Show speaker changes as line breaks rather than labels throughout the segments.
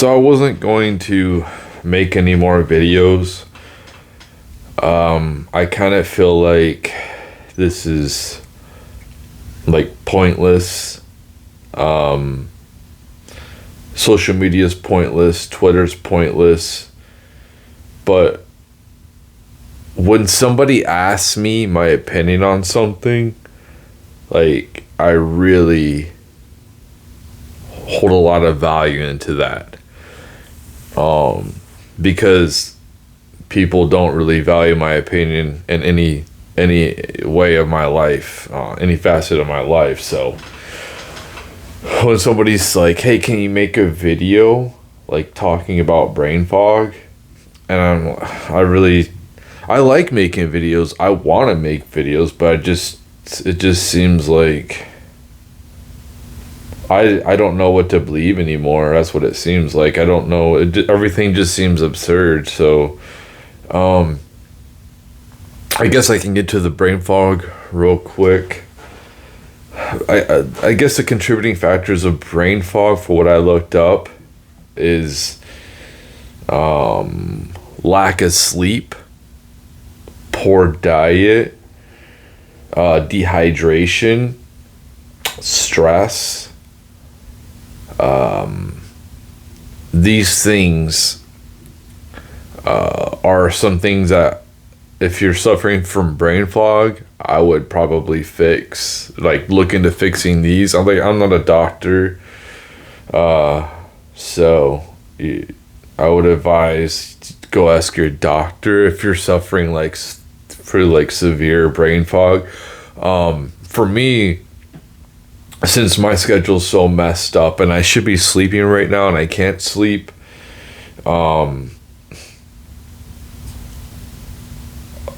So I wasn't going to make any more videos. I kind of feel like this is like pointless. Um, Social media is pointless. Twitter's pointless. But when somebody asks me my opinion on something, like I really hold a lot of value into that. Because people don't really value my opinion in any way of my life, any facet of my life. So when somebody's like, "Hey, can you make a video like talking about brain fog?" and I like making videos. I want to make videos, but it just seems like I don't know what to believe anymore. That's what it seems like. I don't know. Everything just seems absurd. So, I guess I can get to the brain fog real quick. I guess the contributing factors of brain fog, for what I looked up, is lack of sleep, poor diet, dehydration, stress. These things are some things that, if you're suffering from brain fog, I would probably fix. Like, look into fixing these. I'm not a doctor, so I would advise go ask your doctor if you're suffering like severe brain fog. For me, since my schedule's so messed up and I should be sleeping right now and I can't sleep,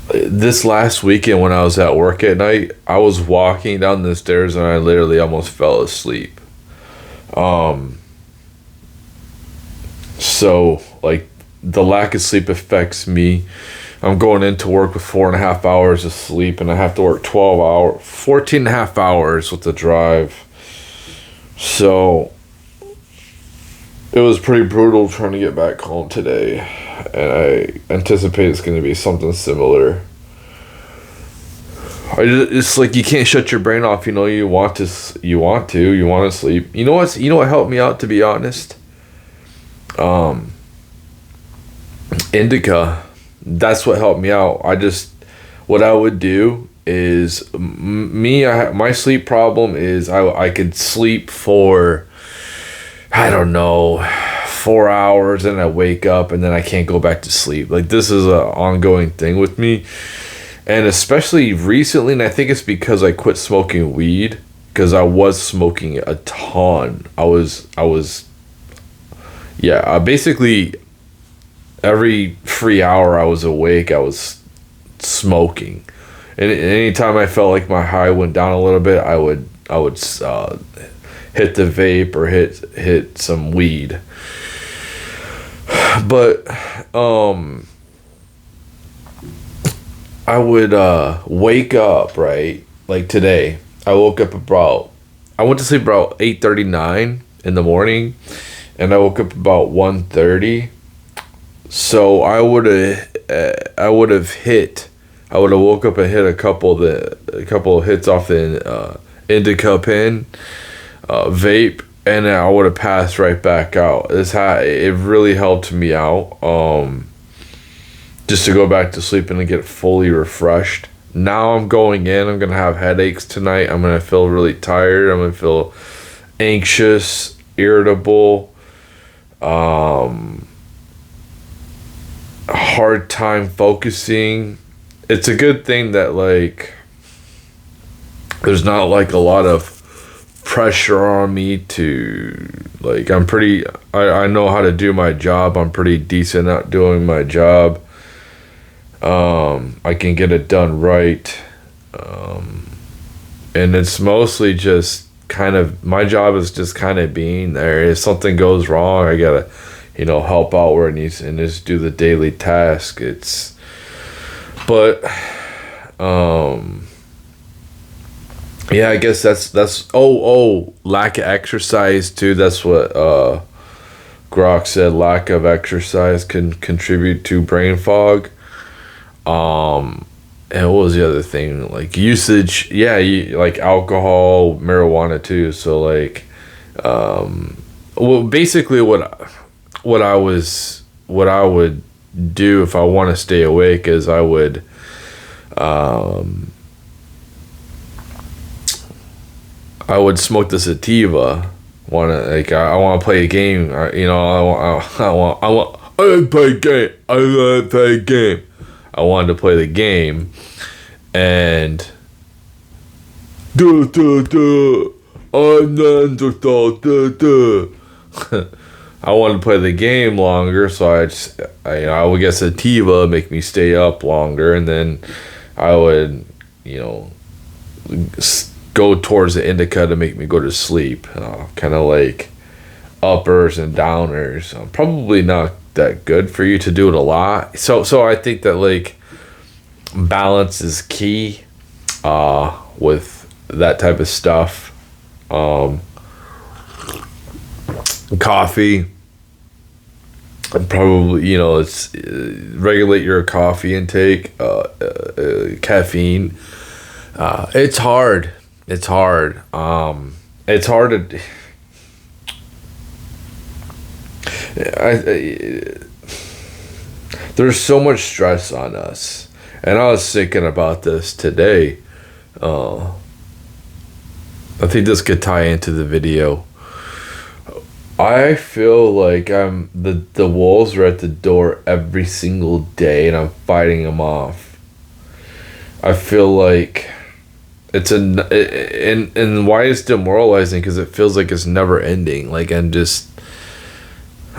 this last weekend when I was at work at night, I was walking down the stairs and I literally almost fell asleep. So like the lack of sleep affects me. I'm going into work with 4.5 hours of sleep, and I have to work 14.5 hours with the drive. So it was pretty brutal trying to get back home today, and I anticipate it's going to be something similar. It's like you can't shut your brain off. You want to sleep. You know what helped me out, to be honest? Indica. That's what helped me out. What I would do is, my sleep problem is I could sleep for, I don't know, 4 hours, and I wake up and then I can't go back to sleep. Like, this is an ongoing thing with me. And especially recently, and I think it's because I quit smoking weed, because I was smoking a ton. Basically every free hour I was awake, I was smoking. And anytime I felt like my high went down a little bit, I would hit the vape or hit some weed. But I would wake up, right? Like today, I went to sleep about 8:39 in the morning, and I woke up about 1:30. So I would have woke up and hit a couple of hits off the indica pen, vape, and I would have passed right back out. It really helped me out, just to go back to sleep and to get fully refreshed. Now I'm going in. I'm gonna have headaches tonight. I'm gonna feel really tired. I'm gonna feel anxious, irritable, hard time focusing. It's a good thing that like there's not like a lot of pressure on me to, like, I know how to do my job. I'm pretty decent at doing my job. I can get it done right. And it's mostly just my job is just kind of being there. If something goes wrong, I gotta help out where it needs, and just do the daily task. Yeah, I guess that's lack of exercise too. That's what Grok said lack of exercise can contribute to brain fog. And what was the other thing? Like usage, yeah, like alcohol, marijuana too. So like, well, basically what I would do if I want to stay awake is I would, I would smoke the sativa. I want to play a game. I want to play a game. I want to play a game. I wanted to play the game, and I wanted to play the game longer, so I would get sativa, make me stay up longer, and then I would, go towards the indica to make me go to sleep. Kind of like uppers and downers. Probably not that good for you to do it a lot. So I think that like balance is key with that type of stuff. Coffee. Probably, it's regulate your coffee intake, caffeine. It's hard. It's hard. It's hard to. There's so much stress on us, and I was thinking about this today. I think this could tie into the video. I feel like the wolves are at the door every single day, and I'm fighting them off. I feel like it's and why it's demoralizing, because it feels like it's never ending. Like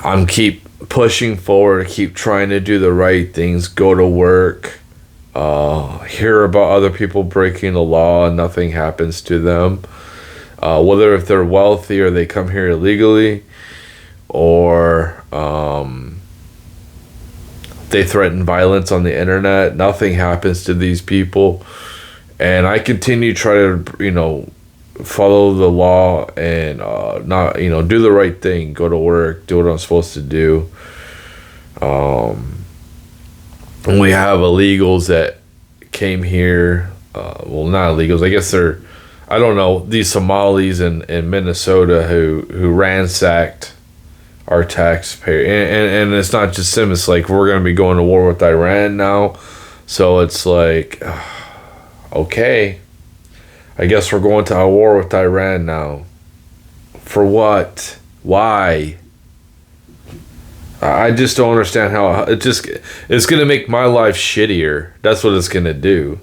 I'm keep pushing forward, keep trying to do the right things, go to work, hear about other people breaking the law and nothing happens to them. Whether if they're wealthy or they come here illegally, or they threaten violence on the internet, nothing happens to these people. And I continue to try to, follow the law and not, do the right thing, go to work, do what I'm supposed to do. And we have illegals that came here. Well, not illegals. I guess they're, I don't know, these Somalis in Minnesota who ransacked our taxpayer. And it's not just them. It's like we're going to be going to war with Iran now. So it's like, okay, I guess we're going to a war with Iran now. For what? Why? I just don't understand how it's going to make my life shittier. That's what it's going to do.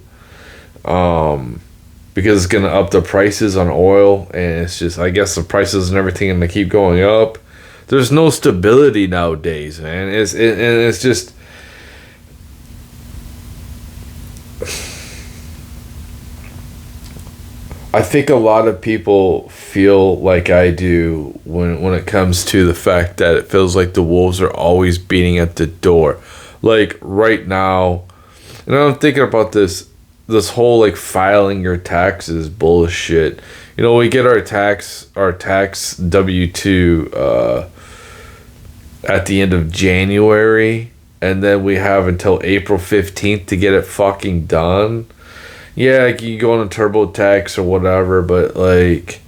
Because it's going to up the prices on oil, and it's just, I guess the prices and everything are going to keep going up. There's no stability nowadays, man. It's just, I think a lot of people feel like I do when it comes to the fact that it feels like the wolves are always beating at the door. Like right now, and I'm thinking about this whole like filing your taxes bullshit. We get our tax W-2 at the end of January, and then we have until April 15th to get it fucking done. Yeah, like you go on a TurboTax or whatever, but like,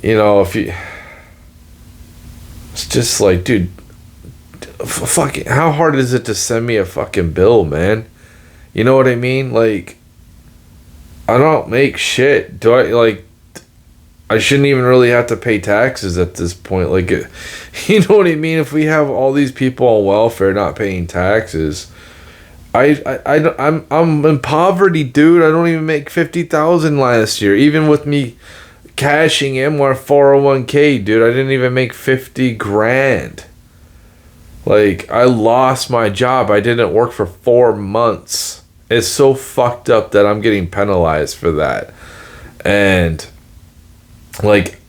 if you, it's just like, dude, fucking, how hard is it to send me a fucking bill, man? You know what I mean? Like, I don't make shit. I shouldn't even really have to pay taxes at this point. Like, you know what I mean? If we have all these people on welfare not paying taxes, I'm in poverty, dude. I don't even make $50,000 last year. Even with me cashing in my 401k, dude, I didn't even make $50,000. Like, I lost my job. I didn't work for 4 months. It's so fucked up that I'm getting penalized for that. And like,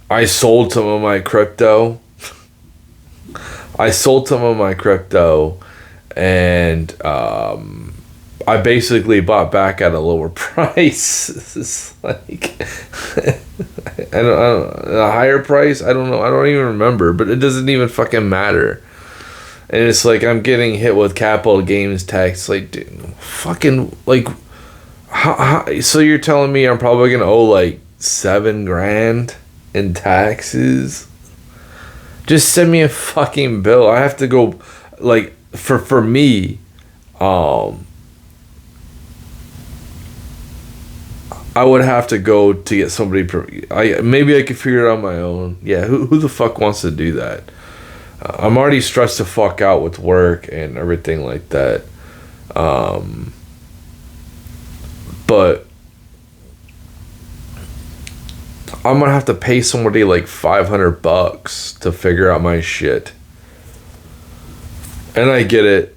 I sold some of my crypto. And I basically bought back at a lower price. It's like I don't a higher price. I don't know. I don't even remember. But it doesn't even fucking matter. And it's like I'm getting hit with capital gains tax. Like, dude, fucking like, so you're telling me I'm probably gonna owe like $7,000 in taxes? Just send me a fucking bill. I have to go, like, for me, I would have to go to get somebody. Maybe I could figure it out on my own. Yeah, who the fuck wants to do that? I'm already stressed the fuck out with work and everything like that. But I'm gonna have to pay somebody like $500 to figure out my shit. And I get it.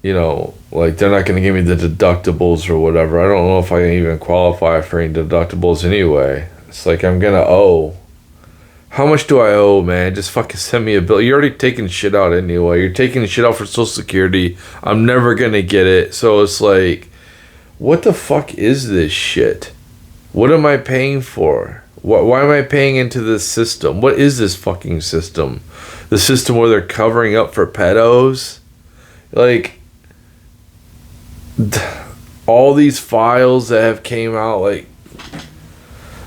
You know, like they're not gonna give me the deductibles or whatever. I don't know if I can even qualify for any deductibles anyway. It's like I'm gonna owe. How much do I owe, man? Just fucking send me a bill. You're already taking shit out anyway. You're taking shit out for Social Security. I'm never gonna get it. So it's like, what the fuck is this shit? What am I paying for? Why am I paying into this system? What is this fucking system? The system where they're covering up for pedos? Like, all these files that have came out, like,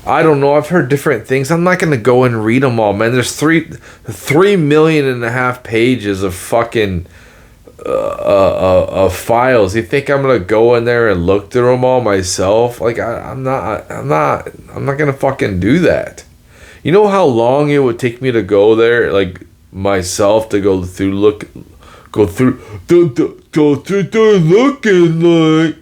I don't know. I've heard different things. I'm not gonna go and read them all, man. There's 3.5 million pages of fucking files. You think I'm gonna go in there and look through them all myself? Like, I'm not gonna fucking do that. You know how long it would take me to go there, like myself, to go through looking, like.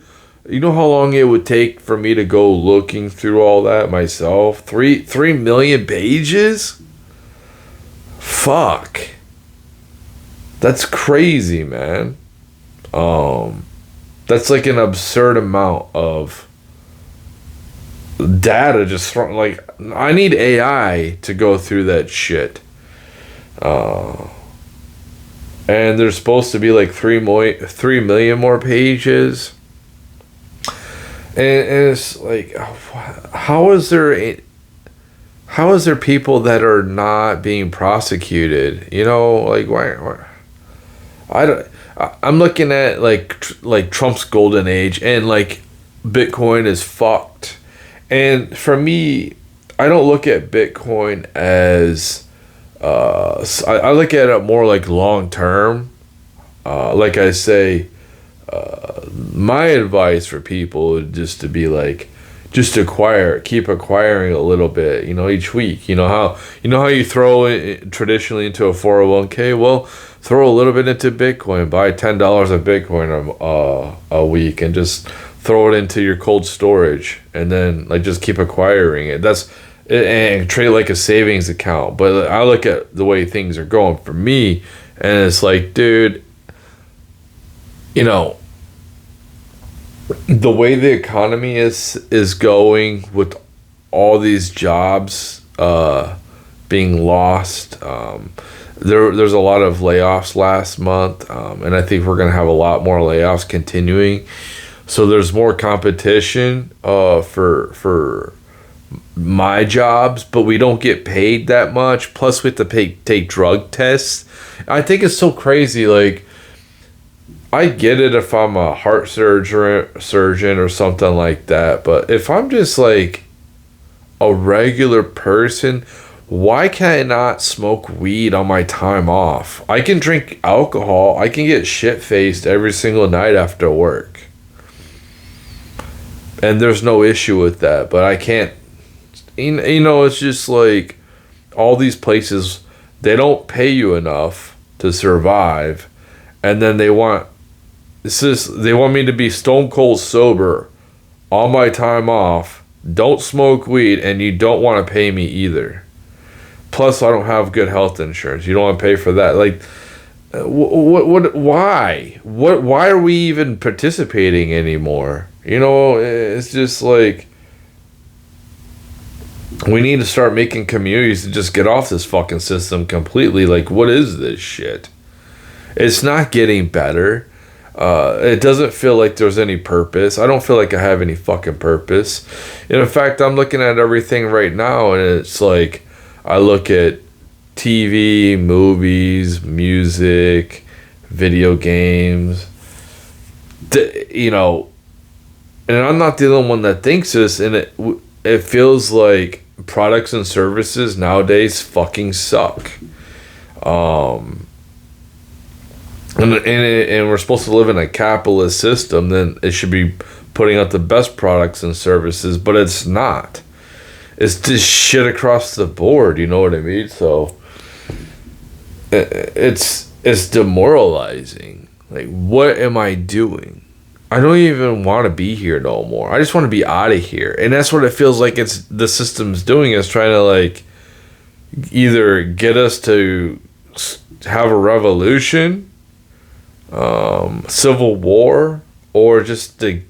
You know how long it would take for me to go looking through all that myself? 3 million pages? Fuck. That's crazy, man. That's like an absurd amount of data just thrown. Like, I need AI to go through that shit. And there's supposed to be like 3 million more pages. And it's like, how is there people that are not being prosecuted? You know, like, why I'm looking at like Trump's golden age, and like Bitcoin is fucked. And for me, I don't look at Bitcoin as I look at it more like long term. Like I say, my advice for people would just to be like, just keep acquiring a little bit, you know, each week. You know how you throw it traditionally into a 401k? Well, throw a little bit into Bitcoin, buy $10 of Bitcoin a week, and just throw it into your cold storage, and then like just keep acquiring it. And treat it like a savings account. But I look at the way things are going for me, and it's like, dude, you know, the way the economy is going, with all these jobs being lost, there's a lot of layoffs last month, and I think we're gonna have a lot more layoffs continuing. So there's more competition for my jobs, but we don't get paid that much. Plus, we have to take drug tests. I think it's so crazy. Like, I get it if I'm a heart surgeon or something like that, but if I'm just like a regular person, why can I not smoke weed on my time off? I can drink alcohol. I can get shit-faced every single night after work. And there's no issue with that, but I can't. You know, it's just like all these places, they don't pay you enough to survive, and then they want me to be stone cold sober on my time off, don't smoke weed, and you don't want to pay me either. Plus, I don't have good health insurance. You don't want to pay for that. Like, why? Why are we even participating anymore? You know, it's just like, we need to start making communities to just get off this fucking system completely. Like, what is this shit? It's not getting better. It doesn't feel like there's any purpose. I don't feel like I have any fucking purpose. And in fact, I'm looking at everything right now, and it's like I look at TV, movies, music, video games. You know, and I'm not the only one that thinks this, and it feels like products and services nowadays fucking suck. And we're supposed to live in a capitalist system, then it should be putting out the best products and services, but it's not. It's just shit across the board, you know what I mean? So it's demoralizing. Like, what am I doing? I don't even want to be here no more. I just want to be out of here. And that's what it feels like the system's doing, is trying to like either get us to have a revolution, civil war, or just to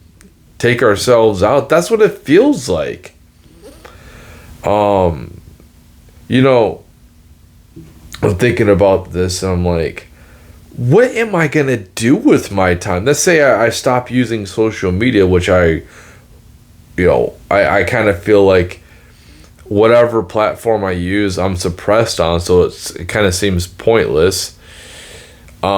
take ourselves out. That's what it feels like. You know, I'm thinking about this, and I'm like, what am I gonna do with my time? Let's say I stop using social media, which I kind of feel like whatever platform I use, I'm suppressed on, so it kind of seems pointless. We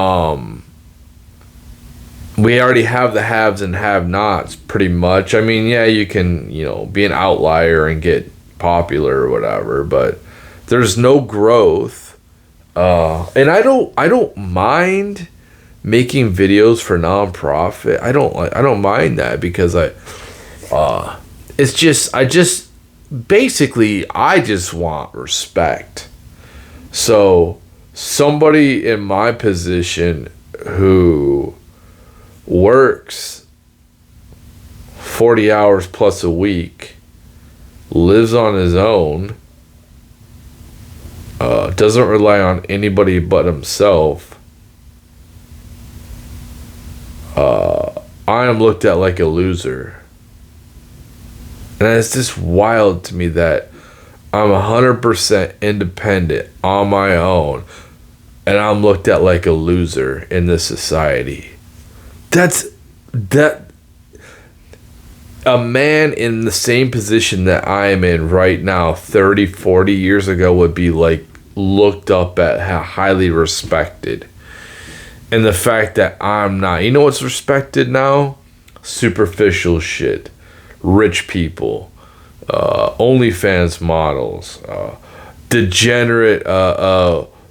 already have the haves and have-nots pretty much. I mean, yeah, you can, be an outlier and get popular or whatever, but there's no growth. And I don't mind making videos for nonprofit. I don't mind that, because I just want respect. So somebody in my position who works 40 hours plus a week, lives on his own, doesn't rely on anybody but himself, I am looked at like a loser. And it's just wild to me that I'm 100% independent on my own, and I'm looked at like a loser in this society. That a man in the same position that I am in right now 30, 40 years ago would be like looked up at, highly respected. And the fact that I'm not, you know what's respected now? Superficial shit. Rich people, OnlyFans models, degenerate,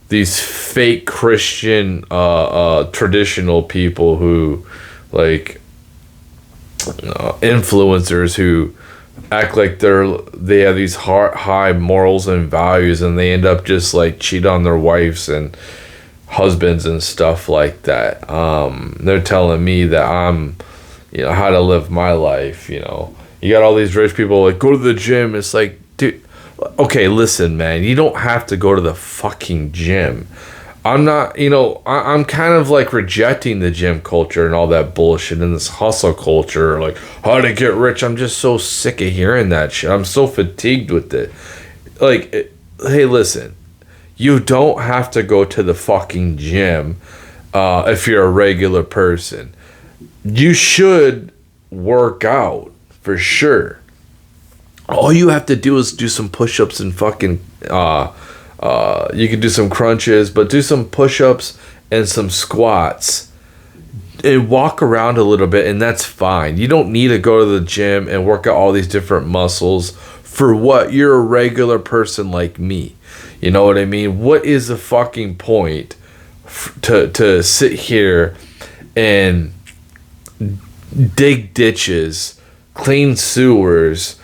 these fake Christian, traditional people who, like, influencers who act like they have these high morals and values, and they end up just like cheat on their wives and husbands and stuff like that. They're telling me that I'm, how to live my life. You got all these rich people like, go to the gym. It's like, dude, okay, listen, man, you don't have to go to the fucking gym. I'm not, I'm kind of like rejecting the gym culture and all that bullshit and this hustle culture, like how to get rich. I'm just so sick of hearing that shit. I'm so fatigued with it. Like, hey, listen, you don't have to go to the fucking gym if you're a regular person. You should work out for sure. All you have to do is do some push-ups and fucking you can do some crunches, but do some push-ups and some squats and walk around a little bit, and that's fine. You don't need to go to the gym and work out all these different muscles. For what? You're a regular person like me. You know what I mean? What is the fucking point to sit here and dig ditches, clean sewers,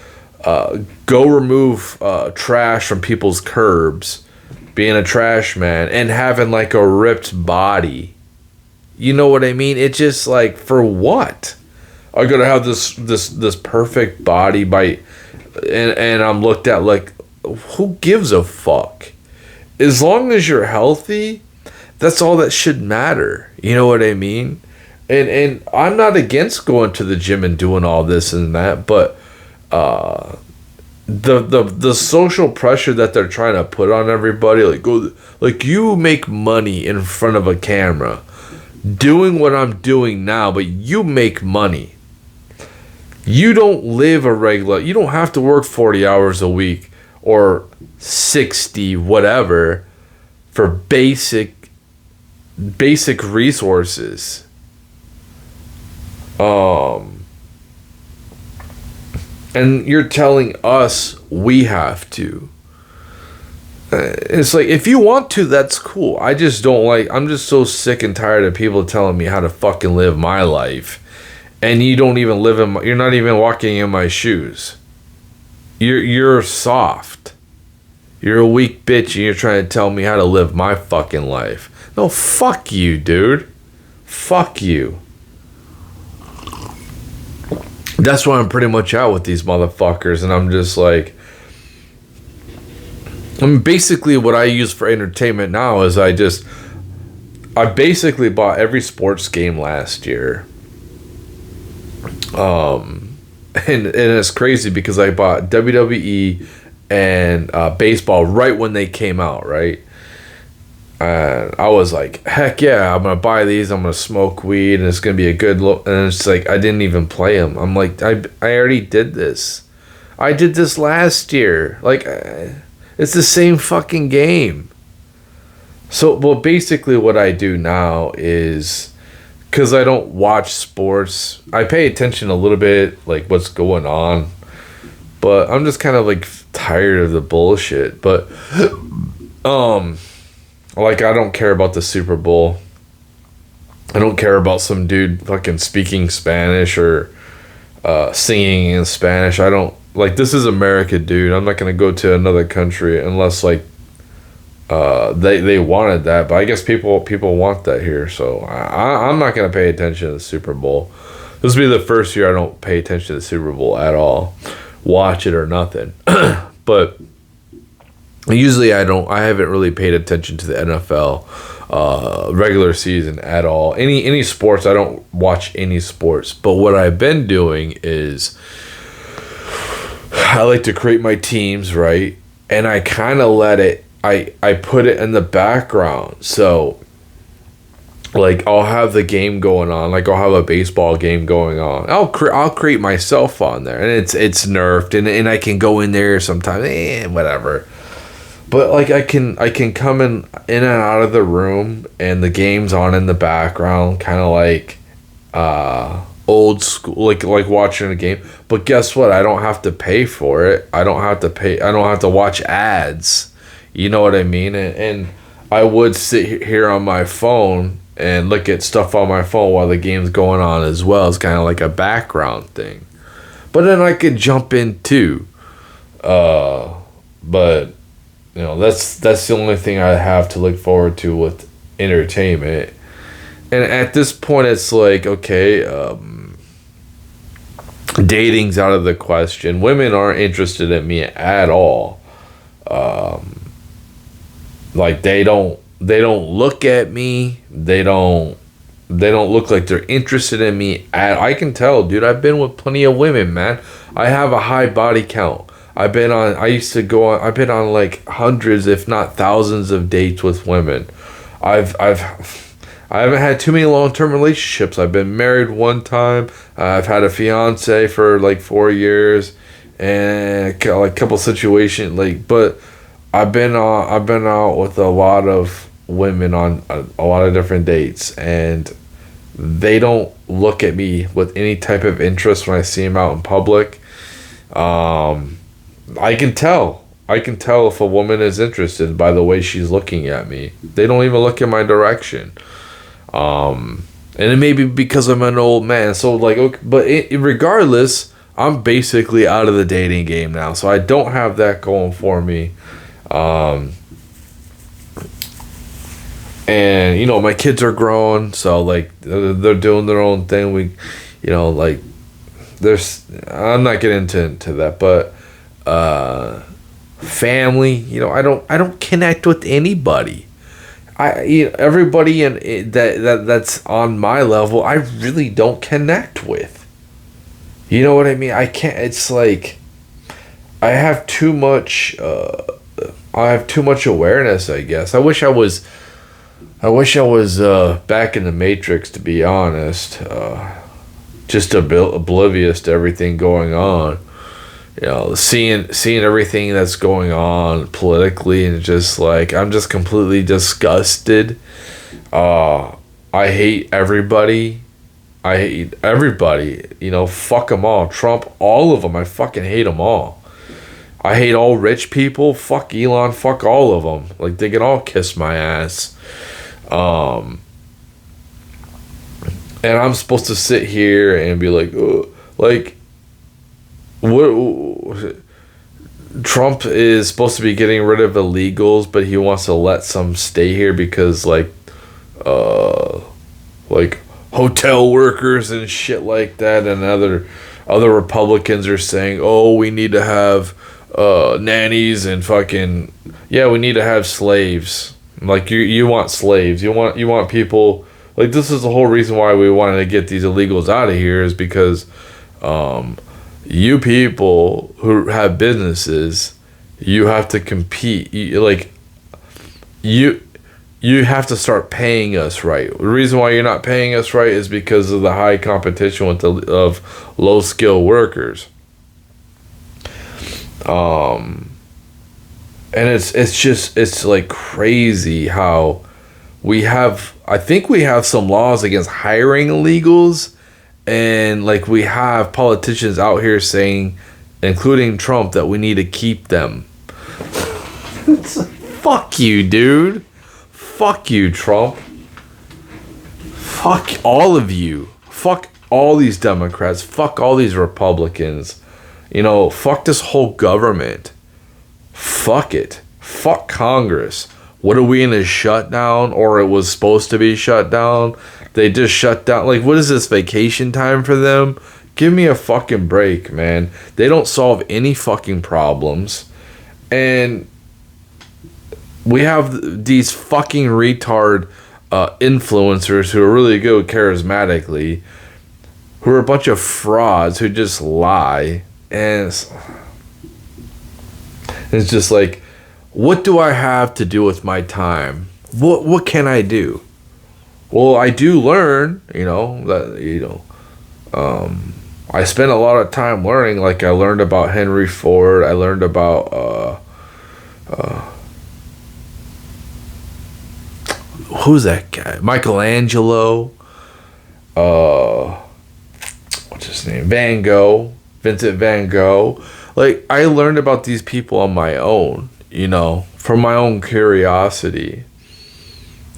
go remove trash from people's curbs, being a trash man, and having like a ripped body? You know what I mean? It's just like, for what? I gotta have this perfect body and I'm looked at like, who gives a fuck? As long as you're healthy, that's all that should matter. You know what I mean? And I'm not against going to the gym and doing all this and that, but the social pressure that they're trying to put on everybody, like, go, like, you make money in front of a camera, doing what I'm doing now, but you make money. You don't live a regular, you don't have to work 40 hours a week or 60, whatever, for basic resources. And you're telling us we have to. It's like, if you want to, that's cool. I just don't like, I'm just so sick and tired of people telling me how to fucking live my life. And you don't even live in you're not even walking in my shoes. You're soft. You're a weak bitch and you're trying to tell me how to live my fucking life. No, fuck you, dude. Fuck you. That's why I'm pretty much out with these motherfuckers, and I'm just like, basically what I use for entertainment now is I basically bought every sports game last year. And it's crazy because I bought WWE and baseball right when they came out, right? And I was like, heck yeah, I'm gonna buy these. I'm gonna smoke weed, and it's gonna be a good look. And it's like, I didn't even play them. I'm like, I already did this. I did this last year. Like, it's the same fucking game. So, well, basically what I do now is, because I don't watch sports, I pay attention a little bit, like what's going on. But I'm just kind of like tired of the bullshit. But, like, I don't care about the Super Bowl. I don't care about some dude fucking speaking Spanish or singing in Spanish. I don't, like, this is America, dude. I'm not going to go to another country unless, like, they wanted that. But I guess people want that here. So I'm not going to pay attention to the Super Bowl. This will be the first year I don't pay attention to the Super Bowl at all. Watch it or nothing. But usually I haven't really paid attention to the NFL regular season at all. Any sports, I don't watch any sports. But what I've been doing is I like to create my teams, right? And I kind of let it, I put it in the background. So, like, I'll have the game going on. Like, I'll have a baseball game going on. I'll create myself on there. And it's nerfed. And I can go in there sometimes. Whatever. But, like, I can come in and out of the room, and the game's on in the background, kind of like old school, like watching a game. But guess what? I don't have to pay for it. I don't have to watch ads. You know what I mean? And I would sit here on my phone and look at stuff on my phone while the game's going on as well. It's kind of like a background thing. But then I could jump in too. But you know, that's the only thing I have to look forward to with entertainment. And at this point, it's like, okay, dating's out of the question. Women aren't interested in me at all. Like, they don't look at me. They don't look like they're interested in me. I can tell, dude. I've been with plenty of women, man. I have a high body count. I've been on like hundreds, if not thousands, of dates with women. I haven't had too many long-term relationships. I've been married one time. I've had a fiance for like 4 years, and like a couple situations. Like, but I've been out with a lot of women on a lot of different dates, and they don't look at me with any type of interest when I see them out in public. I can tell if a woman is interested by the way she's looking at me. They don't even look in my direction. And it may be because I'm an old man. So, like, okay, but regardless, I'm basically out of the dating game now. So I don't have that going for me. And, you know, my kids are grown. So, like, they're doing their own thing. Like, I'm not getting into that. But, family, you know, I don't connect with anybody. Everybody that's on my level, I really don't connect with. You know what I mean? I can't. It's like I have too much awareness, I guess. I wish I was I wish I was back in the Matrix, to be honest. Just oblivious to everything going on. You know, seeing everything that's going on politically, and just like I'm just completely disgusted. I hate everybody. I hate everybody. You know, fuck them all. Trump, all of them. I fucking hate them all. I hate all rich people. Fuck Elon. Fuck all of them. Like, they can all kiss my ass. And I'm supposed to sit here and be like, like, what? Trump is supposed to be getting rid of illegals, but he wants to let some stay here because, like hotel workers and shit like that, and other Republicans are saying, oh, we need to have nannies and fucking, yeah, we need to have slaves. Like, you want slaves, you want people, like, this is the whole reason why we wanted to get these illegals out of here, is because you people who have businesses, you have to compete. You have to start paying us right. The reason why you're not paying us right is because of the high competition of low skilled workers. And it's like crazy how I think we have some laws against hiring illegals, and like we have politicians out here saying, including Trump, that we need to keep them. It's like, fuck you, dude. Fuck you, Trump. Fuck all of you. Fuck all these Democrats. Fuck all these Republicans. You know, fuck this whole government. Fuck it. Fuck Congress. What, are we in a shutdown? Or it was supposed to be shut down? They just shut down. Like, what is this, vacation time for them? Give me a fucking break, man. They don't solve any fucking problems. And we have these fucking retard influencers who are really good charismatically, who are a bunch of frauds who just lie. And it's just like, what do I have to do with my time? What can I do? Well, I do learn, I spent a lot of time learning. Like, I learned about Henry Ford. I learned about who's that guy? Michelangelo. What's his name? Van Gogh. Vincent Van Gogh. Like, I learned about these people on my own, from my own curiosity.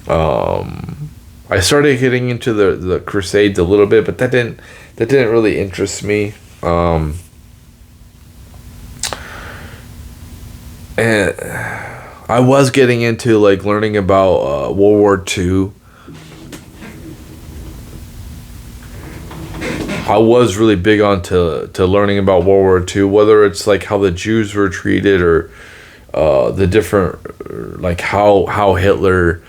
I started getting into the Crusades a little bit, but that didn't really interest me. And I was getting into, like, learning about World War II. I was really big on to learning about World War II, whether it's like how the Jews were treated, or the different, like how Hitler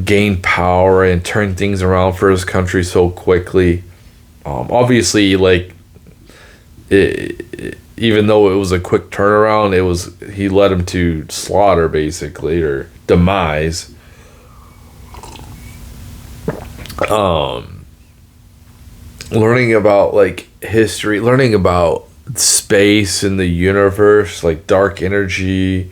gained power and turned things around for his country so quickly. Obviously, like, even though it was a quick turnaround, he led him to slaughter, basically, or demise. Learning about, like, history, learning about space and the universe, like dark energy,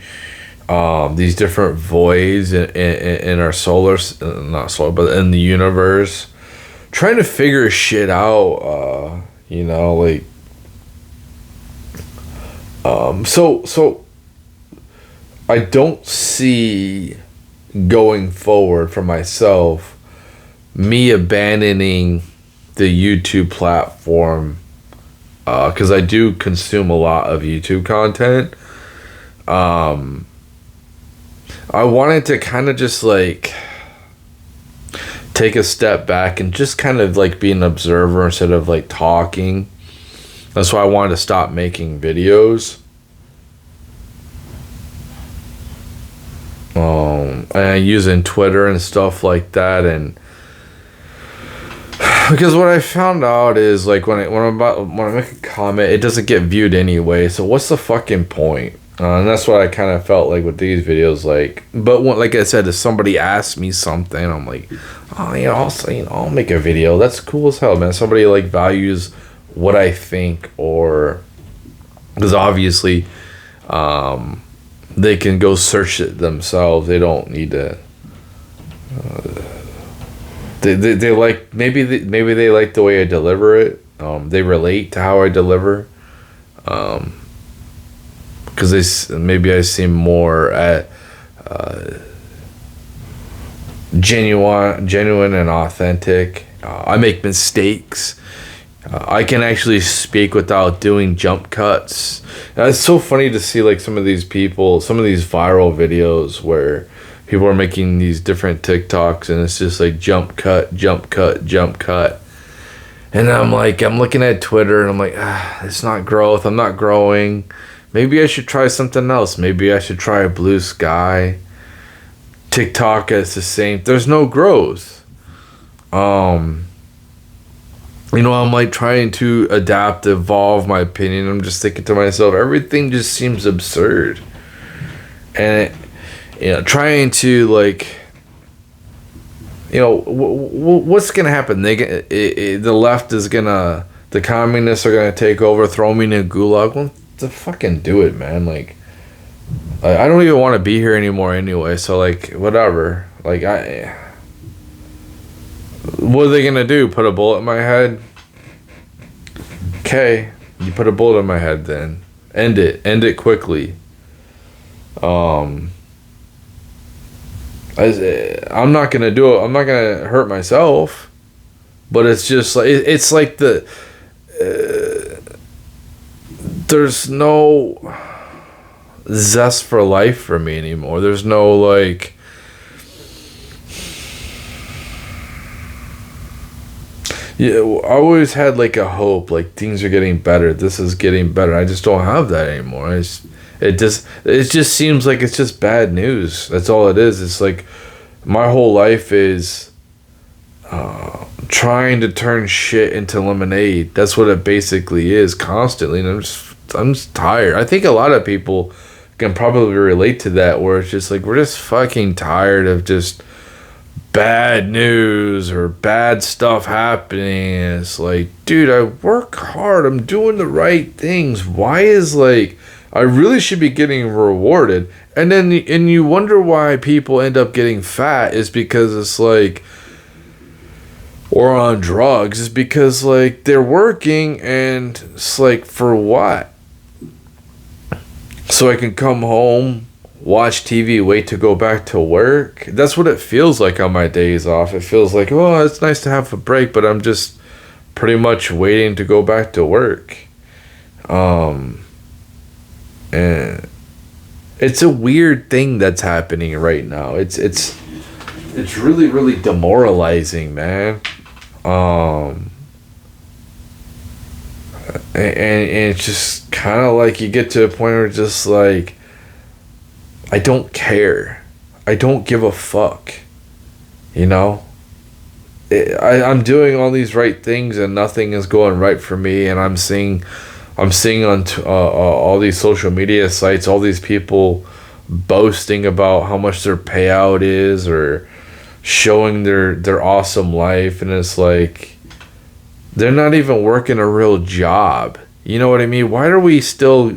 these different voids in our not solar, but in the universe, trying to figure shit out, like, so I don't see going forward for myself me abandoning the YouTube platform, because I do consume a lot of YouTube content. I wanted to kind of just, like, take a step back and just kind of, like, be an observer instead of, like, talking. That's why I wanted to stop making videos. And using Twitter and stuff like that, and because what I found out is, like, when I make a comment, it doesn't get viewed anyway. So what's the fucking point? And that's what I kind of felt like with these videos. Like, but when, like I said, if somebody asks me something, I'm like, oh yeah, I'll say, I'll make a video. That's cool as hell, man. Somebody like values what I think, or because obviously, they can go search it themselves. They don't need to. They like maybe they like the way I deliver it. They relate to how I deliver. Because maybe I seem more at genuine and authentic. I make mistakes. I can actually speak without doing jump cuts. It's so funny to see like some of these viral videos where people are making these different TikToks and it's just like jump cut, jump cut, jump cut. And I'm looking at Twitter and I'm like, it's not growth. I'm not growing. Maybe I should try something else. Maybe I should try a Blue Sky. TikTok is the same. There's no growth. I'm like trying to adapt, evolve my opinion. I'm just thinking to myself, everything just seems absurd. And, trying to like, what's going to happen? The left is going to, the communists are going to take over, throw me in a gulag. Well, to fucking do it, man. Like, I don't even want to be here anymore anyway. So like, whatever. Like, what are they gonna do? Put a bullet in my head? Okay, you put a bullet in my head. Then end it quickly. I'm not gonna do it. I'm not gonna hurt myself. But it's just like it's like there's no zest for life for me anymore. There's no like, yeah, I always had like a hope, like things are getting better. This is getting better. I just don't have that anymore. It just seems like it's just bad news. That's all it is. It's like my whole life is trying to turn shit into lemonade. That's what it basically is constantly. And I'm just tired. I think a lot of people can probably relate to that, where it's just like we're just fucking tired of just bad news or bad stuff happening. And it's like, dude, I work hard. I'm doing the right things. Why is like I really should be getting rewarded? And then you wonder why people end up getting fat is because it's like, or on drugs, is because like they're working and it's like, for what? So I can come home, watch TV, wait to go back to work. That's what it feels like on my days off. It feels like, oh, it's nice to have a break, but I'm just pretty much waiting to go back to work. And it's a weird thing that's happening right now. It's really, really demoralizing, man. And it's just kind of like you get to a point where it's just like, I don't care. I don't give a fuck. I'm doing all these right things and nothing is going right for me. And I'm seeing on all these social media sites, all these people boasting about how much their payout is or showing their awesome life. And it's like, they're not even working a real job. You know what I mean? Why are we still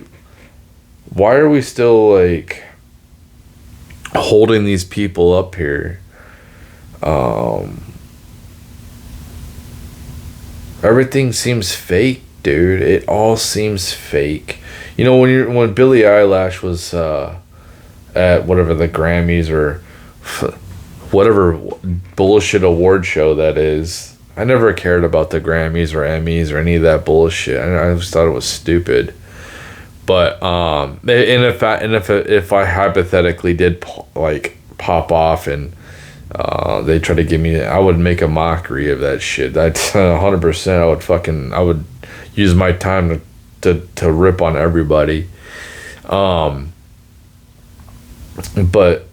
like holding these people up here? Everything seems fake, dude. It all seems fake. When Billie Eilish was at whatever the Grammys or whatever bullshit award show that is. I never cared about the Grammys or Emmys or any of that bullshit. I just thought it was stupid. But if I hypothetically did pop off and they try to give me, I would make a mockery of that shit. That's 100%. I would use my time to rip on everybody. But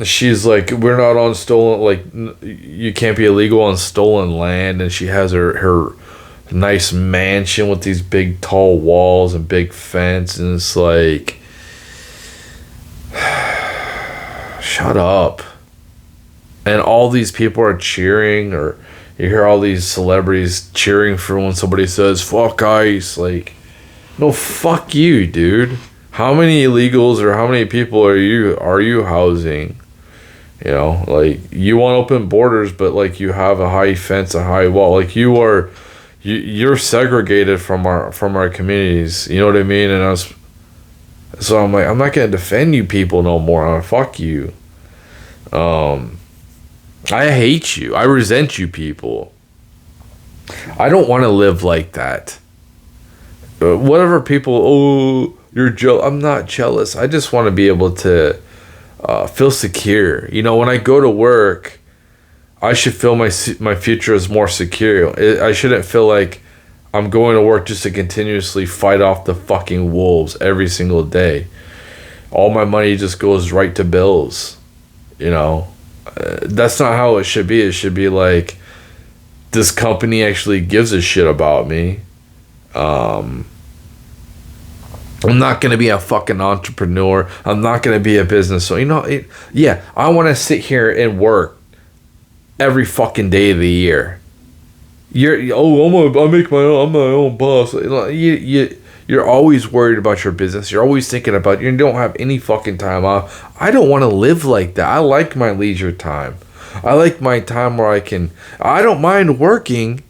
she's like, we're not on stolen, like, you can't be illegal on stolen land. And she has her nice mansion with these big tall walls and big fence. And it's like, shut up. And all these people are cheering, or you hear all these celebrities cheering for when somebody says fuck ICE. Like, no, fuck you, dude. How many illegals or how many people are you housing? You know, like, you want open borders, but like you have a high fence, a high wall. Like, you're segregated from our communities. You know what I mean? And so I'm like, I'm not gonna defend you people no more. Fuck you. I hate you. I resent you people. I don't want to live like that. Whatever people, oh, you're jealous. I'm not jealous. I just want to be able to feel secure. You know, when I go to work, I should feel my future is more secure. I shouldn't feel like I'm going to work just to continuously fight off the fucking wolves every single day. All my money just goes right to bills. You know, that's not how it should be. It should be like, this company actually gives a shit about me. I'm not going to be a fucking entrepreneur. I'm not going to be a business. So, you know, I want to sit here and work every fucking day of the year. I make my own, I'm my own boss. You're always worried about your business. You're always thinking about, you don't have any fucking time off. I don't want to live like that. I like my leisure time. I like my time where I don't mind working.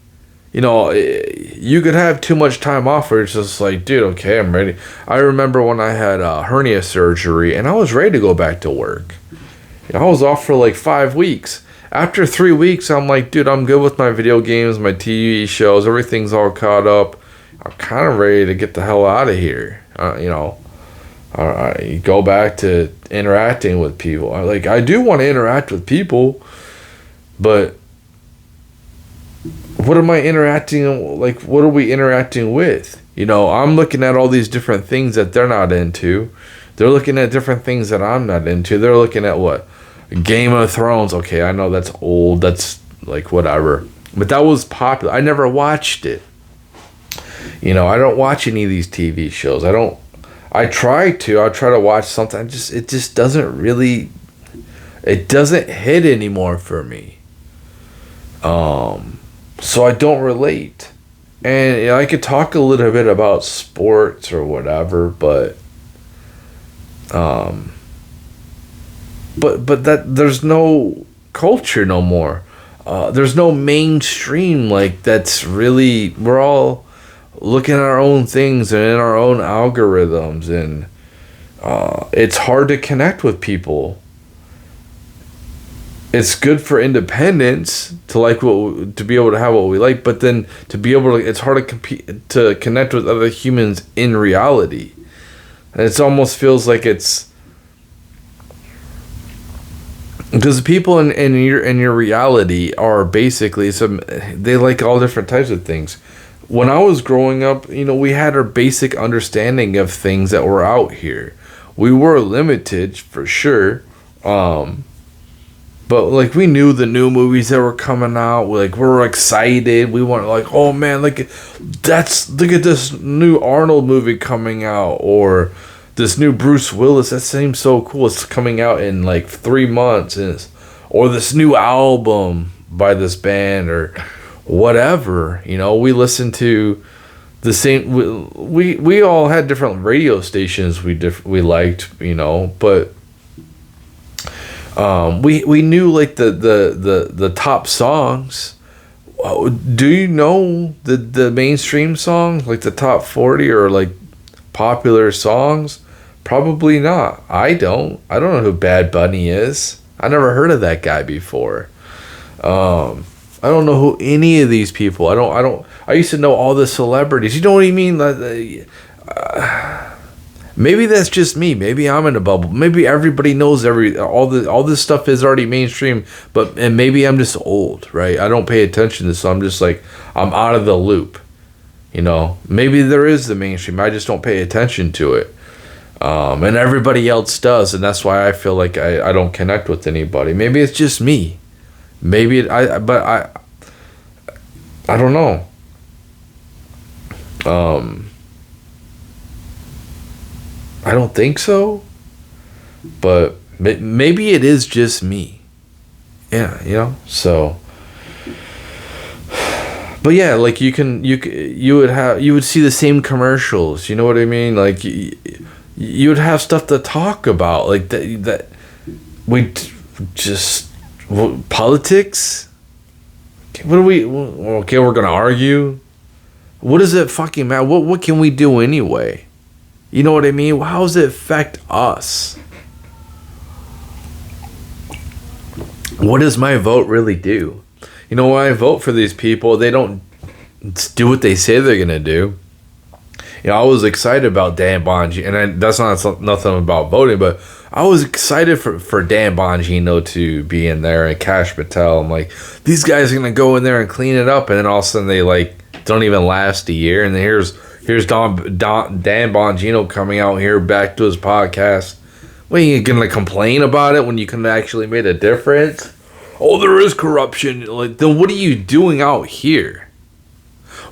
You know, you could have too much time off where it's just like, dude, okay, I'm ready. I remember when I had hernia surgery and I was ready to go back to work. You know, I was off for like 5 weeks. After 3 weeks, I'm like, dude, I'm good with my video games, my TV shows, everything's all caught up. I'm kind of ready to get the hell out of here. You know, go back to interacting with people. I do want to interact with people, but what am I interacting, like, what are we interacting with? You know, I'm looking at all these different things that they're not into. They're looking at different things that I'm not into. They're looking at what? Game of Thrones. Okay, I know that's old. That's like whatever. But that was popular. I never watched it. You know, I don't watch any of these TV shows. I try to watch something. It just doesn't really, it doesn't hit anymore for me. So I don't relate. And you know, I could talk a little bit about sports or whatever, but that there's no culture no more. There's no mainstream that's really, we're all looking at our own things and in our own algorithms, and it's hard to connect with people. It's good for independence to be able to have what we like, but then to be able to, it's hard to connect with other humans in reality. And it almost feels like it's because people in your reality are basically they like all different types of things. When I was growing up, you know, we had our basic understanding of things that were out here. We were limited for sure. But like, we knew the new movies that were coming out. Like, we were excited. We went like, oh man, look at this new Arnold movie coming out, or this new Bruce Willis. That seems so cool. It's coming out in like 3 months, or this new album by this band or whatever. You know, we listened to the same. We all had different radio stations we liked. You know, but. We knew like the top songs. Do you know the mainstream songs, like the top 40 or like popular songs? Probably not. I don't know who Bad Bunny is. I never heard of that guy before. I don't know who any of these people. I used to know all the celebrities. You know what I mean? Maybe that's just me. Maybe I'm in a bubble. Maybe everybody knows all this stuff is already mainstream, and maybe I'm just old, right? I don't pay attention to this, so I'm just like, I'm out of the loop. You know, maybe there is the mainstream. I just don't pay attention to it. And everybody else does, and that's why I feel like I don't connect with anybody. Maybe it's just me. Maybe I don't know. I don't think so, but Maybe it is just me. Yeah, so. But yeah, like you would see the same commercials. You know what I mean? Like you would have stuff to talk about, like that we just politics. What do we? Okay, we're gonna argue. What does it fucking matter? What can we do anyway? You know what I mean? How does it affect us? What does my vote really do? You know, when I vote for these people, they don't do what they say they're gonna do. You know, I was excited about Dan Bongino, and that's not nothing about voting, but I was excited for Dan Bongino to be in there and Kash Patel. I'm like, these guys are gonna go in there and clean it up, and then all of a sudden they like don't even last a year, and then here's Dan Bongino coming out here back to his podcast. What, are you gonna complain about it when you can actually made a difference? Oh, there is corruption. Like, then what are you doing out here?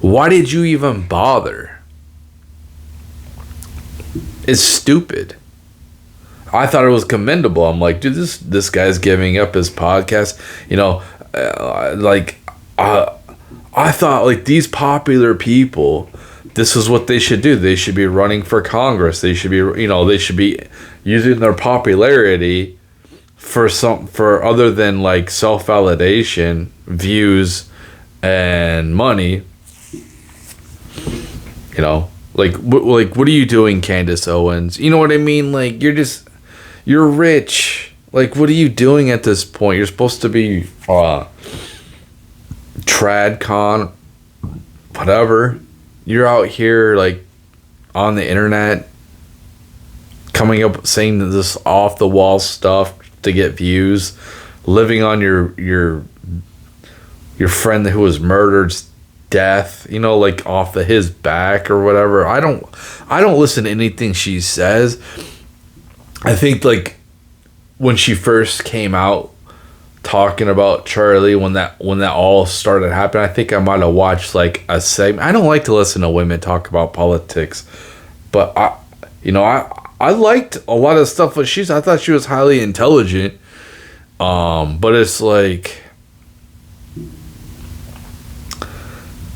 Why did you even bother? It's stupid. I thought it was commendable. I'm like, dude, this guy's giving up his podcast. You know, I thought like these popular people, this is what they should do. They should be running for Congress. They should be, they should be using their popularity for other than like self-validation, views, and money. Like what are you doing, Candace Owens? You know what I mean? Like you're rich. Like what are you doing at this point? You're supposed to be TradCon, whatever. You're out here like on the internet coming up saying this off the wall stuff to get views, living on your friend who was murdered's death, like off of his back or whatever. I don't listen to anything she says. I think like when she first came out talking about Charlie, when that all started happening, I think I might have watched like a segment. I don't like to listen to women talk about politics, but I liked a lot of stuff that I thought she was highly intelligent. But it's like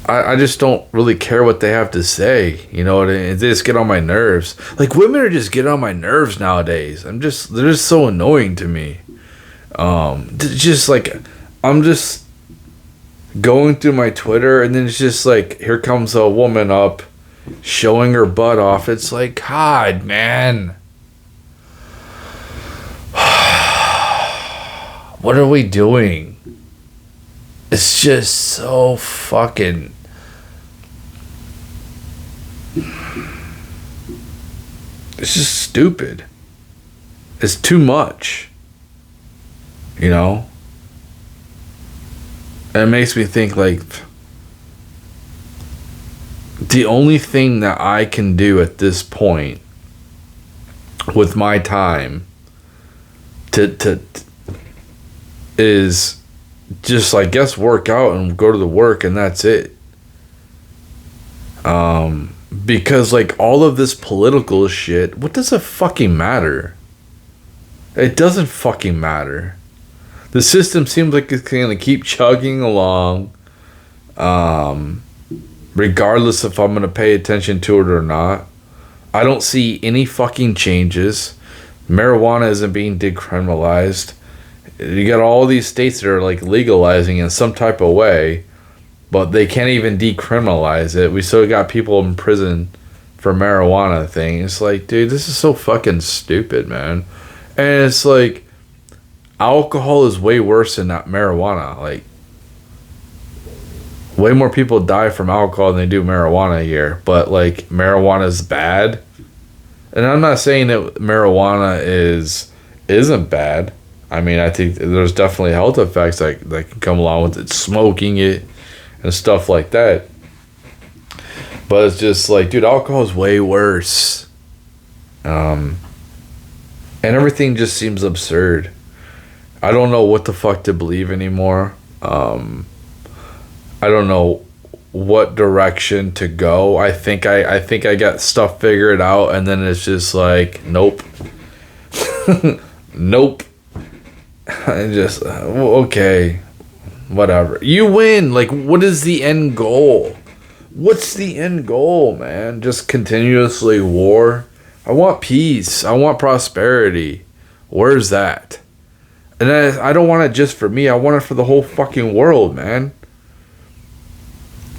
I just don't really care what they have to say. You know what I mean? They just get on my nerves. Like women are just getting on my nerves nowadays. They're just so annoying to me. Just like I'm just going through my Twitter and then it's just like here comes a woman up showing her butt off. It's like, God, man. What are we doing? It's just so fucking... It's just stupid. It's too much. And it makes me think like... The only thing that I can do at this point with my time is just, I guess, work out and go to the work, and that's it. Because like all of this political shit, what does it fucking matter? It doesn't fucking matter. The system seems like it's gonna keep chugging along. Regardless if I'm going to pay attention to it or not. I don't see any fucking changes. Marijuana isn't being decriminalized. You got all these states that are like legalizing in some type of way, but they can't even decriminalize it. We still got people in prison for marijuana thing. It's like, dude, this is so fucking stupid, man. And it's like, alcohol is way worse than marijuana. Like, way more people die from alcohol than they do marijuana a year. But like marijuana is bad. And I'm not saying that marijuana isn't bad. I mean, I think there's definitely health effects that can come along with it, smoking it and stuff like that. But it's just like, dude, alcohol is way worse. And everything just seems absurd. I don't know what the fuck to believe anymore. I don't know what direction to go. I think I got stuff figured out, and then it's just like, nope. Nope. I just okay, whatever. You win. Like, what is the end goal? What's the end goal, man? Just continuously war? I want peace. I want prosperity. Where's that? And I don't want it just for me. I want it for the whole fucking world, man.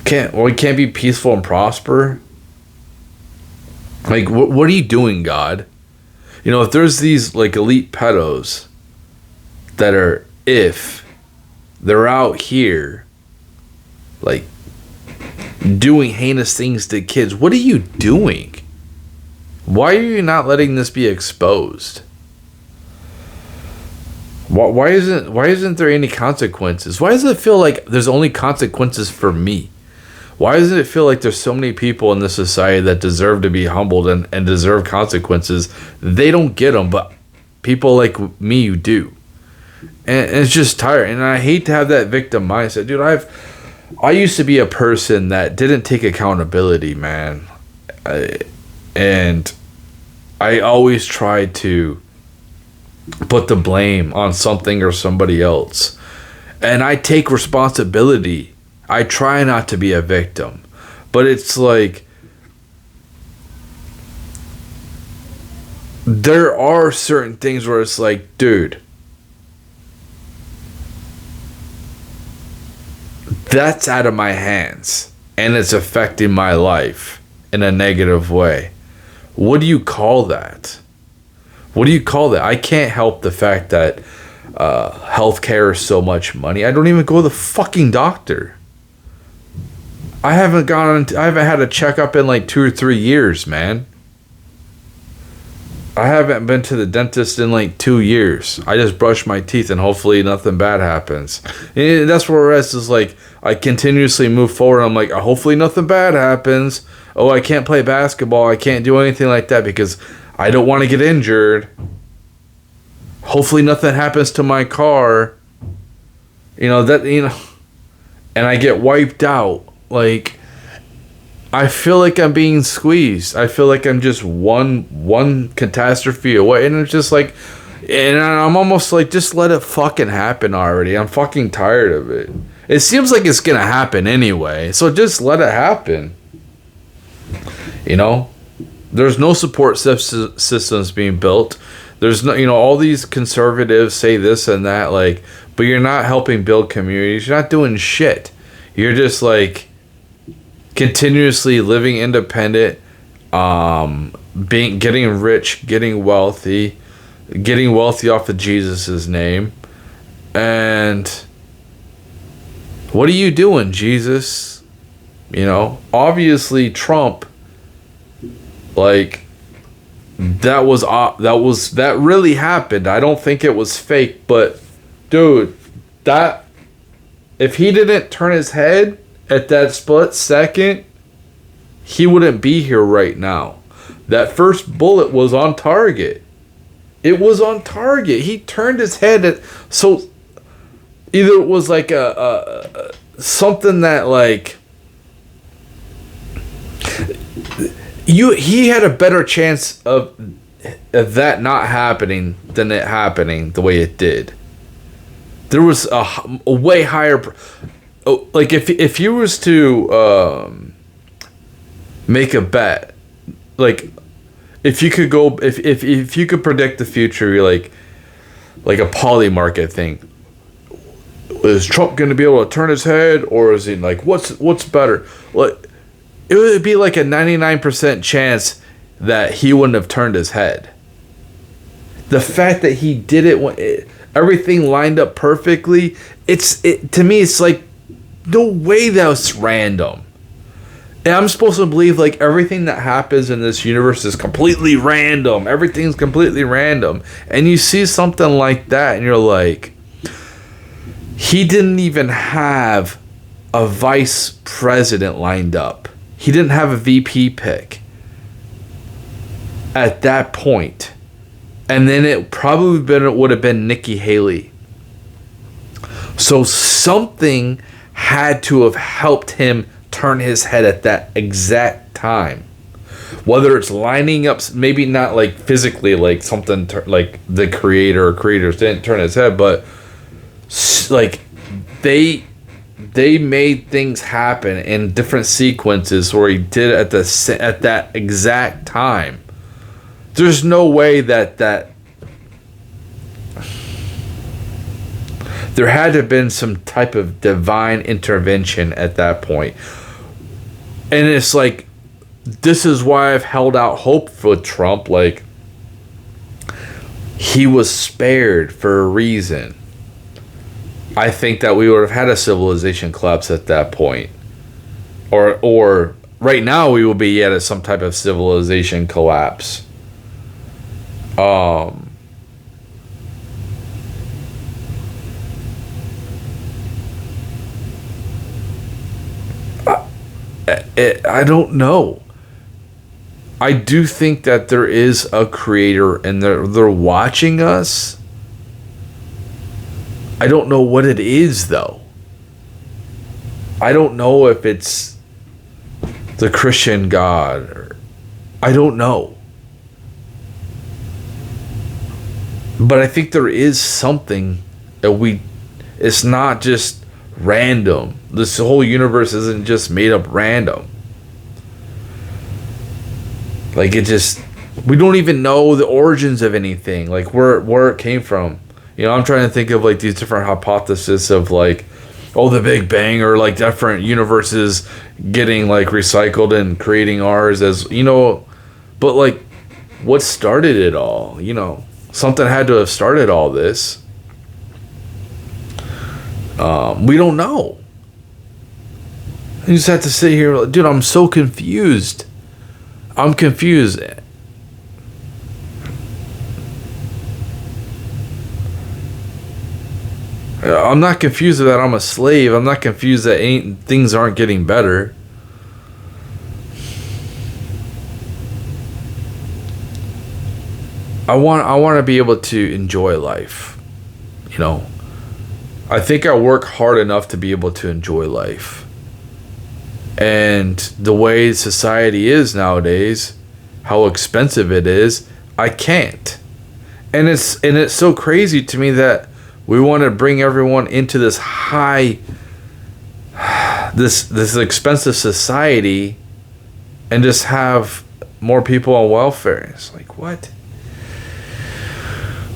We can't be peaceful and prosper? Like, what are you doing, God? You know, if there's these, like, elite pedos that are, if they're out here, like, doing heinous things to kids, what are you doing? Why are you not letting this be exposed? Why isn't there any consequences? Why does it feel like there's only consequences for me? Why doesn't it feel like there's so many people in this society that deserve to be humbled and deserve consequences? They don't get them, but people like me who do. And it's just tired. And I hate to have that victim mindset. Dude, I used to be a person that didn't take accountability, man. And I always tried to put the blame on something or somebody else. And I take responsibility. I try not to be a victim. But it's like, there are certain things where it's like, dude, that's out of my hands. And it's affecting my life in a negative way. What do you call that? What do you call that? I can't help the fact that healthcare is so much money. I don't even go to the fucking doctor. I haven't had a checkup in like 2 or 3 years, man. I haven't been to the dentist in like 2 years. I just brush my teeth and hopefully nothing bad happens. And that's where it is like, I continuously move forward. I'm like, hopefully nothing bad happens. Oh, I can't play basketball. I can't do anything like that because I don't want to get injured. Hopefully nothing happens to my car. And I get wiped out. Like, I feel like I'm being squeezed. I feel like I'm just one catastrophe away. And it's just like, and I'm almost like, just let it fucking happen already. I'm fucking tired of it. It seems like it's gonna happen anyway. So just let it happen. There's no support systems being built. There's no, all these conservatives say this and that, like, but you're not helping build communities. You're not doing shit. You're just like continuously living independent, getting rich, getting wealthy off of Jesus's name. And what are you doing, Jesus? Obviously Trump, like, that really happened. I don't think it was fake, but dude, if he didn't turn his head at that split second, he wouldn't be here right now. That first bullet was on target. It was on target. He turned his head so either it was like a something that, like, he had a better chance of that not happening than it happening the way it did. There was a way higher, like, if you was to make a bet, like, if you could go, if you could predict the future, you're like a poly market thing. Is Trump going to be able to turn his head, or is he like, what's better? Like, it would be like a 99% chance that he wouldn't have turned his head. The fact that he did it when everything lined up perfectly, to me, it's like, no way that was random. And I'm supposed to believe, like, everything that happens in this universe is completely random. Everything's completely random. And you see something like that, and you're like, he didn't even have a vice president lined up. He didn't have a VP pick at that point. And then it probably would have been Nikki Haley. So something had to have helped him turn his head at that exact time. whether it's lining up, maybe not like physically, like something like the creator or creators didn't turn his head, but like they made things happen in different sequences where he did it at that exact time. There's no way that there had to have been some type of divine intervention at that point. And it's like, this is why I've held out hope for Trump. Like, he was spared for a reason. I think that we would have had a civilization collapse at that point. Or right now we will be at some type of civilization collapse. I don't know. I do think that there is a creator and they're watching us. I don't know what it is though. I don't know if it's the Christian God or I don't know. But I think there is something that it's not just random. This whole universe isn't just made up random. Like we don't even know the origins of anything, like where it came from. You know, I'm trying to think of like these different hypotheses of like, oh, the Big Bang, or like different universes getting like recycled and creating ours, as you know. But like, what started it all? You know, something had to have started all this. We don't know. You just have to sit here, dude. I'm so confused. I'm confused. I'm not confused that I'm a slave. I'm not confused that things aren't getting better. I want to be able to enjoy life. You know, I think I work hard enough to be able to enjoy life. And the way society is nowadays, how expensive it is, I can't. And it's so crazy to me that we want to bring everyone into this this expensive society and just have more people on welfare. It's like, what?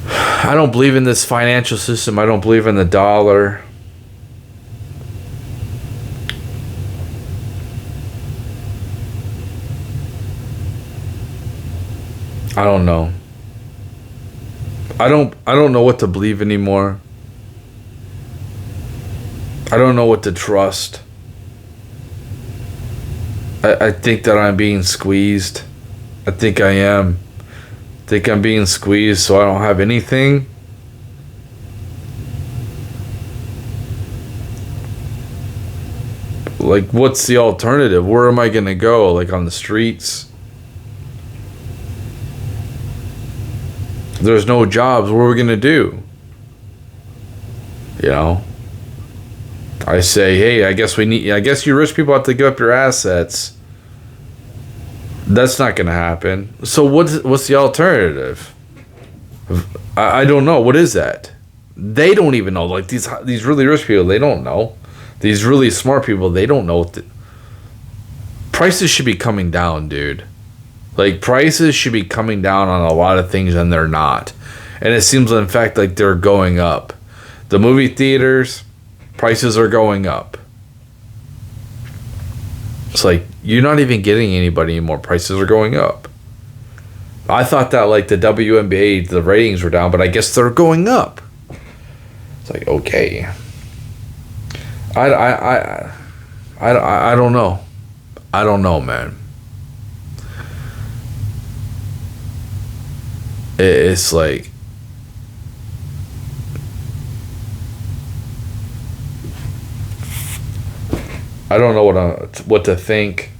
I don't believe in this financial system. I don't believe in the dollar. I don't know. I don't know what to believe anymore. I don't know what to trust. I think that I'm being squeezed. I think I am. I think I'm being squeezed so I don't have anything. Like, what's the alternative? Where am I gonna go? Like, on the streets? There's no jobs. What are we gonna do? You know? I say, hey, I guess you rich people have to give up your assets. That's not gonna happen. So what's the alternative? I don't know. What is that? They don't even know. Like these really rich people, they don't know. These really smart people, they don't know. Prices should be coming down, dude. Like, prices should be coming down on a lot of things, and they're not. And it seems, in fact, like they're going up. The movie theaters, prices are going up. It's like, you're not even getting anybody anymore. Prices are going up. I thought that, like, the WNBA, the ratings were down, but I guess they're going up. It's like, okay. I don't know. I don't know, man. It's like, I don't know what to think.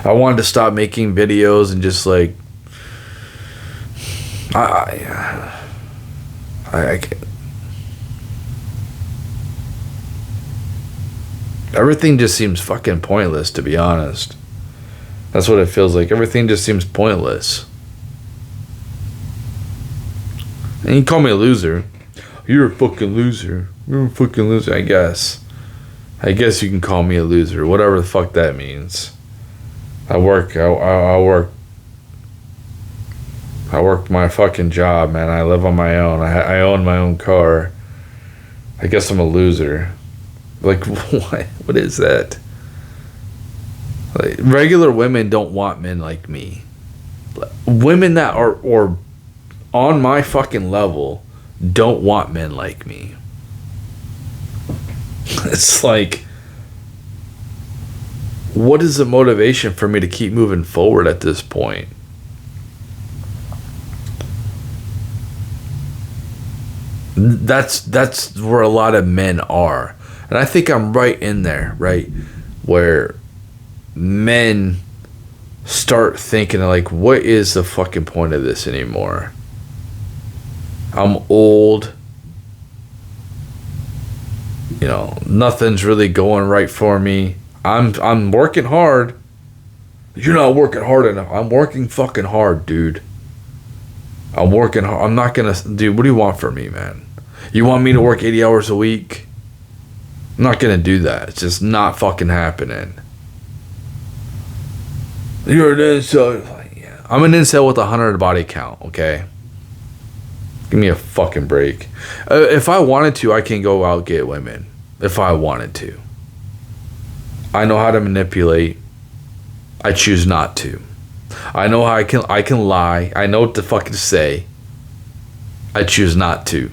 I wanted to stop making videos and just like, I can't. Everything just seems fucking pointless, to be honest. That's what it feels like. Everything just seems pointless. And you call me a loser. You're a fucking loser. You're a fucking loser, I guess. I guess you can call me a loser. Whatever the fuck that means. I work my fucking job, man. I live on my own. I own my own car. I guess I'm a loser. Like, what? What is that? Like, regular women don't want men like me. Women that are or on my fucking level don't want men like me. It's like, what is the motivation for me to keep moving forward at this point? That's where a lot of men are. And I think I'm right in there, right? Where men start thinking like, what is the fucking point of this anymore? I'm old. You know, nothing's really going right for me. I'm working hard. You're not working hard enough. I'm working fucking hard, dude. I'm working hard. I'm not gonna, dude, what do you want from me, man? You want me to work 80 hours a week? I'm not gonna do that. It's just not fucking happening. You're an incel. Yeah. I'm an incel with 100 body count, okay? Give me a fucking break. If I wanted to, I can go out get women. If I wanted to. I know how to manipulate. I choose not to. I know how I can lie. I know what to fucking say. I choose not to.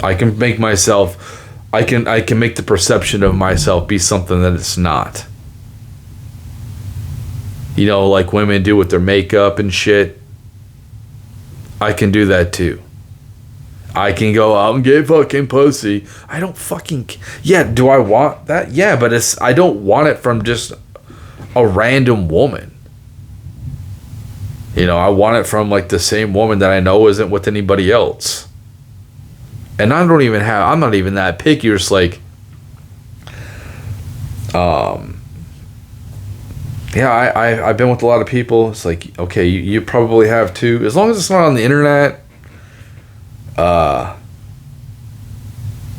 I can make myself I can make the perception of myself be something that it's not. You know, like women do with their makeup and shit. I can do that too. I can go out and get fucking pussy. I don't fucking... Yeah, do I want that? Yeah, but I don't want it from just a random woman. You know, I want it from like the same woman that I know isn't with anybody else. And I'm not even that picky. It's like, yeah, I've been with a lot of people. It's like, okay, you probably have too. As long as it's not on the internet, and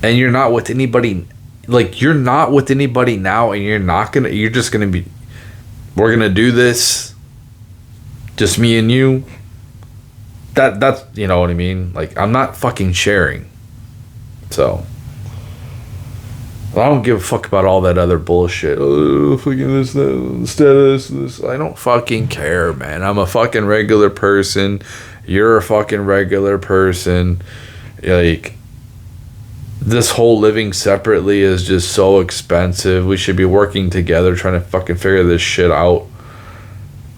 you're not with anybody, like you're not with anybody now, and you're just gonna be, we're gonna do this, just me and you. That's, you know what I mean? Like, I'm not fucking sharing. So I don't give a fuck about all that other bullshit. Oh, fucking this, status, this. I don't fucking care, man. I'm a fucking regular person. You're a fucking regular person. Like, this whole living separately is just so expensive. We should be working together trying to fucking figure this shit out.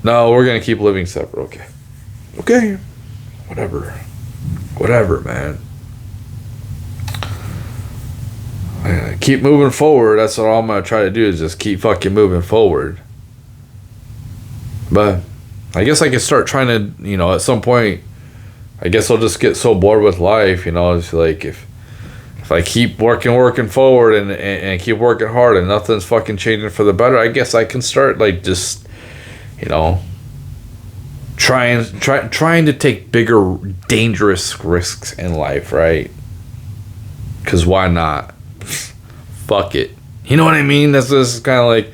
No, we're gonna keep living separate. Okay. Whatever, man. Keep moving forward. That's what I'm gonna try to do, is just keep fucking moving forward. But I guess I could start trying to, you know, at some point, I guess I'll just get so bored with life, you know. It's like, if I keep working forward and keep working hard and nothing's fucking changing for the better, I guess I can start like just, you know, trying to take bigger, dangerous risks in life, right? Because why not? Fuck it. You know what I mean? That's just kind of like,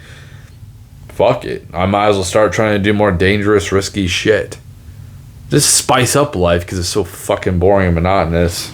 fuck it. I might as well start trying to do more dangerous, risky shit. Just spice up life, because it's so fucking boring and monotonous.